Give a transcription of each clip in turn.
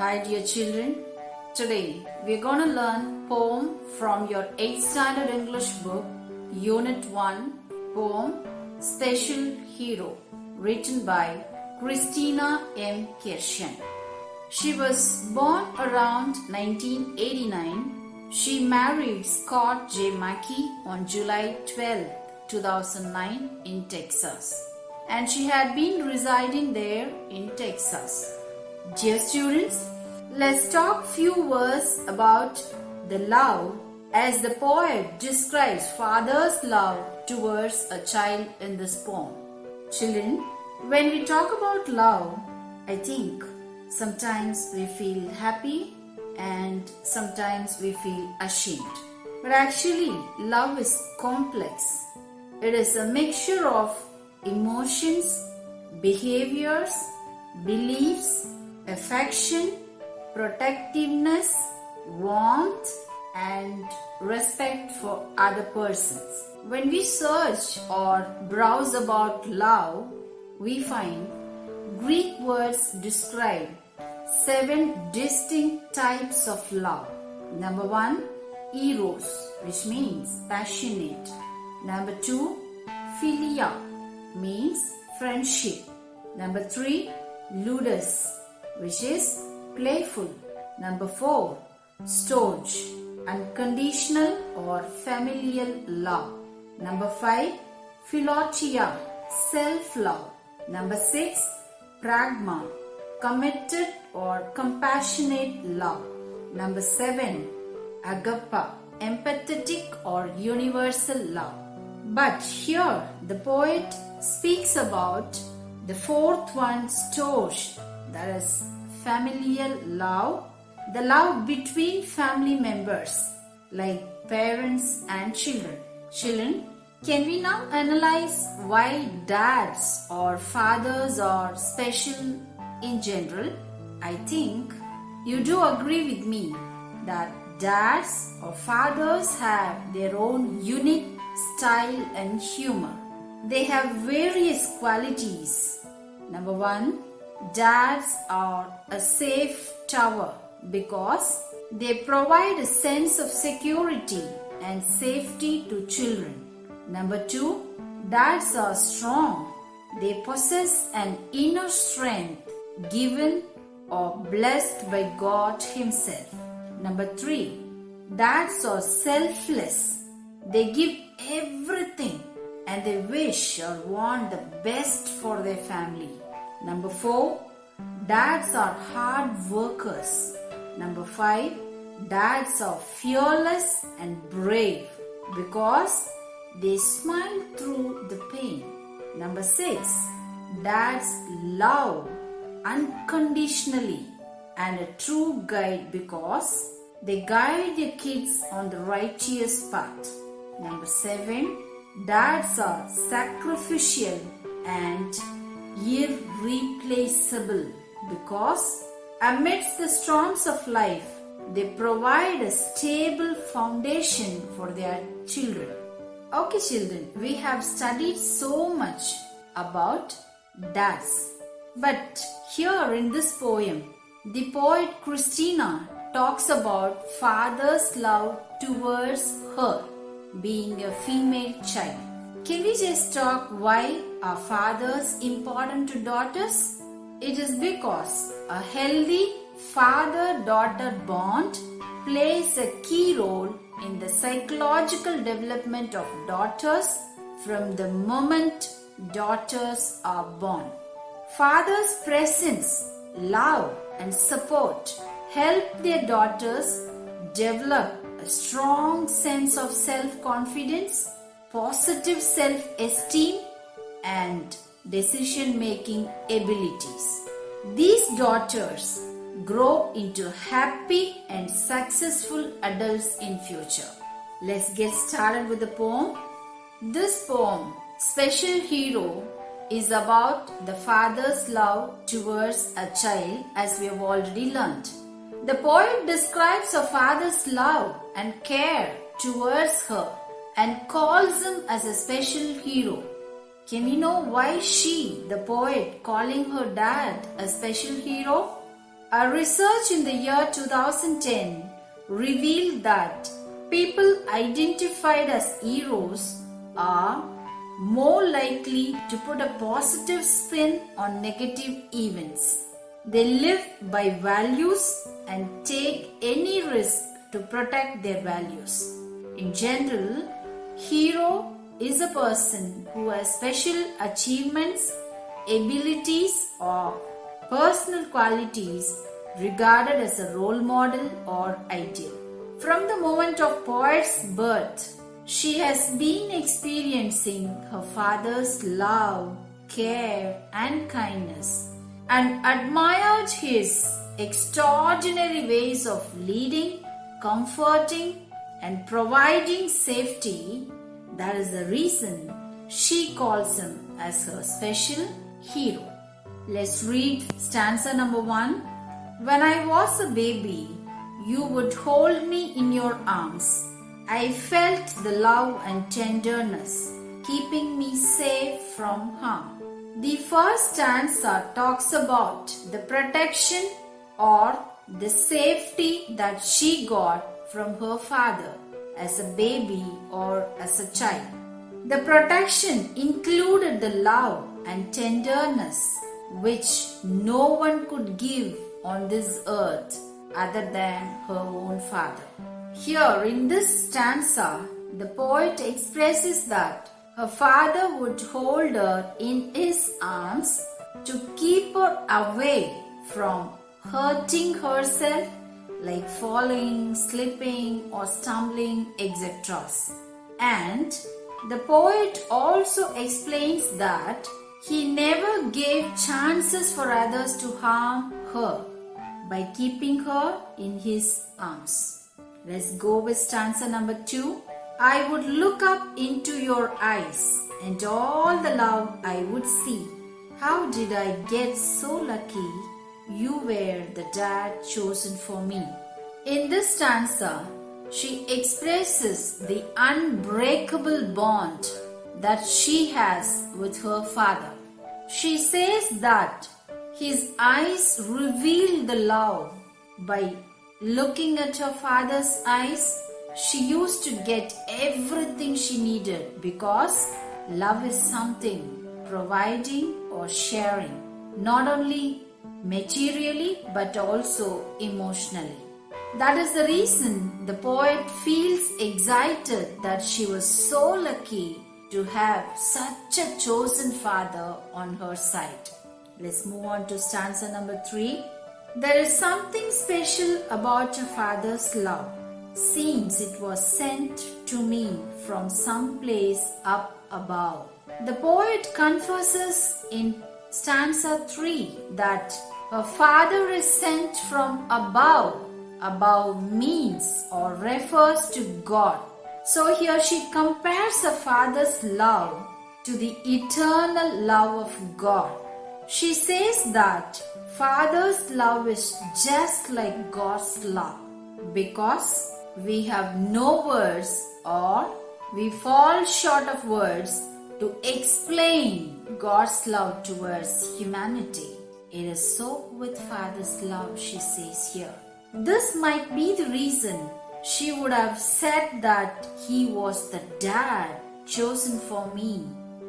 Hi dear children, today we are going to learn poem from your 8th standard English book, Unit 1, poem Special Hero, written by Christina M. Kirschen. She was born around 1989. She married Scott J. Mackey on July 12, 2009 in Texas, and she had been residing there in Texas. Dear students, let's talk few words about the love as the poet describes father's love towards a child in this poem. Children, when we talk about love, I think sometimes we feel happy and sometimes we feel ashamed. But actually, love is complex. It is a mixture of emotions, behaviors, beliefs, affection, protectiveness, warmth, and respect for other persons. When we search or browse about love, we find Greek words describe 7 distinct types of love. Number 1, eros, which means passionate. Number 2, philia, means friendship. Number 3, ludus, which is playful. Number 4, storge, unconditional or familial love. Number 5, philotia, self-love. Number 6, pragma, committed or compassionate love. Number 7, agapa, empathetic or universal love. But here the poet speaks about the 4th one, storge, that is familial love, the love between family members like parents and children. Children, can we now analyze why dads or fathers are special in general? I think you do agree with me that dads or fathers have their own unique style and humor. They have various qualities. Number 1, dads are a safe tower because they provide a sense of security and safety to children. Number 2, dads are strong. They possess an inner strength given or blessed by God Himself. Number 3, dads are selfless. They give everything and they wish or want the best for their family. Number 4, dads are hard workers. Number 5, dads are fearless and brave because they smile through the pain. Number 6, dads love unconditionally and a true guide because they guide their kids on the righteous path. Number 7, dads are sacrificial and irreplaceable because amidst the storms of life, they provide a stable foundation for their children. Okay children, we have studied so much about dads. But here in this poem, the poet Christina talks about father's love towards her, being a female child. Can we just talk why are fathers important to daughters? It is because a healthy father-daughter bond plays a key role in the psychological development of daughters from the moment daughters are born. Fathers' presence, love and support help their daughters develop a strong sense of self-confidence, positive self-esteem and decision-making abilities. These daughters grow into happy and successful adults in future. Let's get started with the poem. This poem, Special Hero, is about the father's love towards a child, as we have already learned. The poet describes a father's love and care towards her and calls him as a special hero. Can we know why she, the poet, calling her dad a special hero? A research in the year 2010 revealed that people identified as heroes are more likely to put a positive spin on negative events. They live by values and take any risk to protect their values. In general, hero is a person who has special achievements, abilities, or personal qualities regarded as a role model or ideal. From the moment of Poet's birth, she has been experiencing her father's love, care, and kindness, and admired his extraordinary ways of leading, comforting, and providing safety. That is the reason she calls him as her special hero. Let's read stanza number 1. When I was a baby, you would hold me in your arms. I felt the love and tenderness, keeping me safe from harm. The first stanza talks about the protection or the safety that she got from her father as a baby or as a child. The protection included the love and tenderness which no one could give on this earth other than her own father. Here in this stanza, the poet expresses that her father would hold her in his arms to keep her away from hurting herself, like falling, slipping, or stumbling, etc. And the poet also explains that he never gave chances for others to harm her by keeping her in his arms. Let's go with stanza number 2. I would look up into your eyes and all the love I would see. How did I get so lucky? You were the dad chosen for me. In this stanza, she expresses the unbreakable bond that she has with her father. She says that his eyes reveal the love. By looking at her father's eyes, she used to get everything she needed, because love is something providing or sharing, not only materially but also emotionally. That is the reason the poet feels excited that she was so lucky to have such a chosen father on her side. Let's move on to stanza number 3. There is something special about a father's love. Seems it was sent to me from some place up above. The poet confesses in stanza 3 that her father is sent from above. Above means or refers to God. So here she compares her father's love to the eternal love of God. She says that father's love is just like God's love, because we have no words or we fall short of words to explain God's love towards humanity. It is so with father's love, she says here. This might be the reason she would have said that he was the dad chosen for me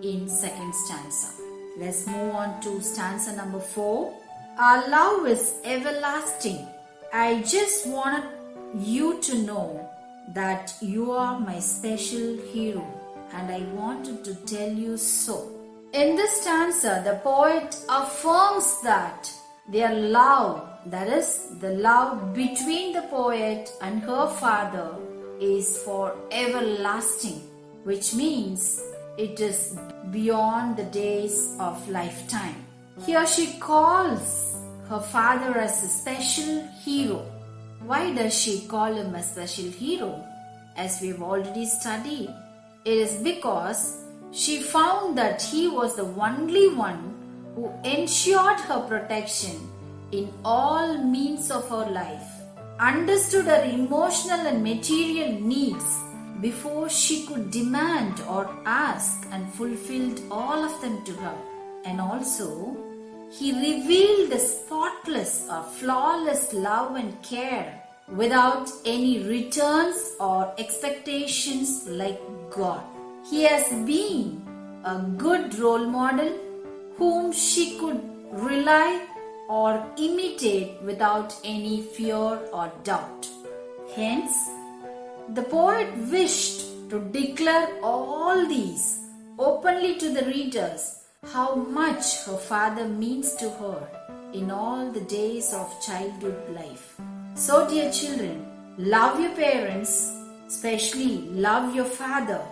in second stanza. Let's move on to stanza number 4. Our love is everlasting. I just wanted you to know that you are my special hero, and I wanted to tell you so. In this stanza, the poet affirms that their love, that is, the love between the poet and her father, is for everlasting, which means it is beyond the days of lifetime. Here she calls her father as a special hero. Why does she call him a special hero? As we have already studied, it is because she found that he was the only one who ensured her protection in all means of her life, understood her emotional and material needs before she could demand or ask, and fulfilled all of them to her. And also, He revealed the spotless or flawless love and care without any returns or expectations like God. He has been a good role model whom she could rely or imitate without any fear or doubt. Hence, the poet wished to declare all these openly to the readers how much her father means to her in all the days of childhood life. So, dear children, love your parents, especially love your father,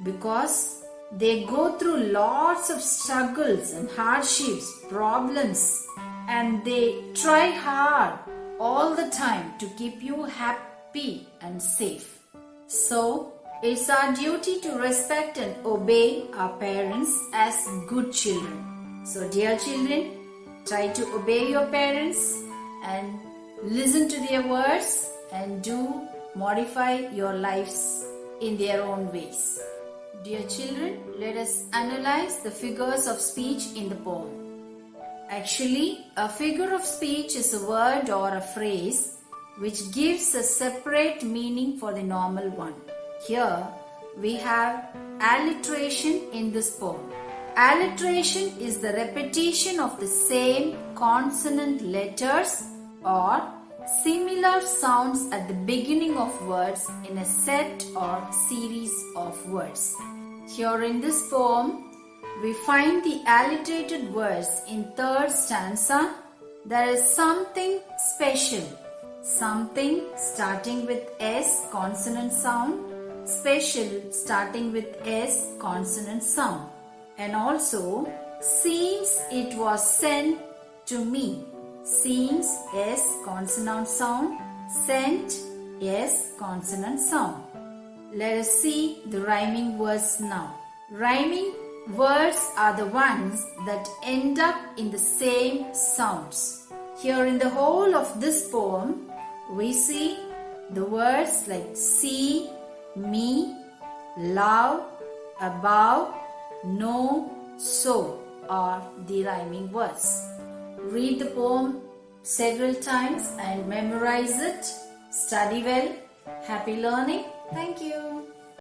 because they go through lots of struggles and hardships, problems, and they try hard all the time to keep you happy and safe. So, it's our duty to respect and obey our parents as good children. So, dear children, try to obey your parents and listen to their words and do modify your lives in their own ways. Dear children, let us analyze the figures of speech in the poem. Actually, a figure of speech is a word or a phrase which gives a separate meaning for the normal one. Here, we have alliteration in this poem. Alliteration is the repetition of the same consonant letters or similar sounds at the beginning of words in a set or series of words. Here in this poem, we find the alliterated words in third stanza. There is something special, something starting with S consonant sound, special starting with S consonant sound, and also seems it was sent to me. Seems S consonant sound, sent S consonant sound. Let us see the rhyming words now. Rhyming words are the ones that end up in the same sounds. Here in the whole of this poem, we see the words like see, me, love, above, no, so are the rhyming words. Read the poem several times and memorize it. Study well. Happy learning. Thank you.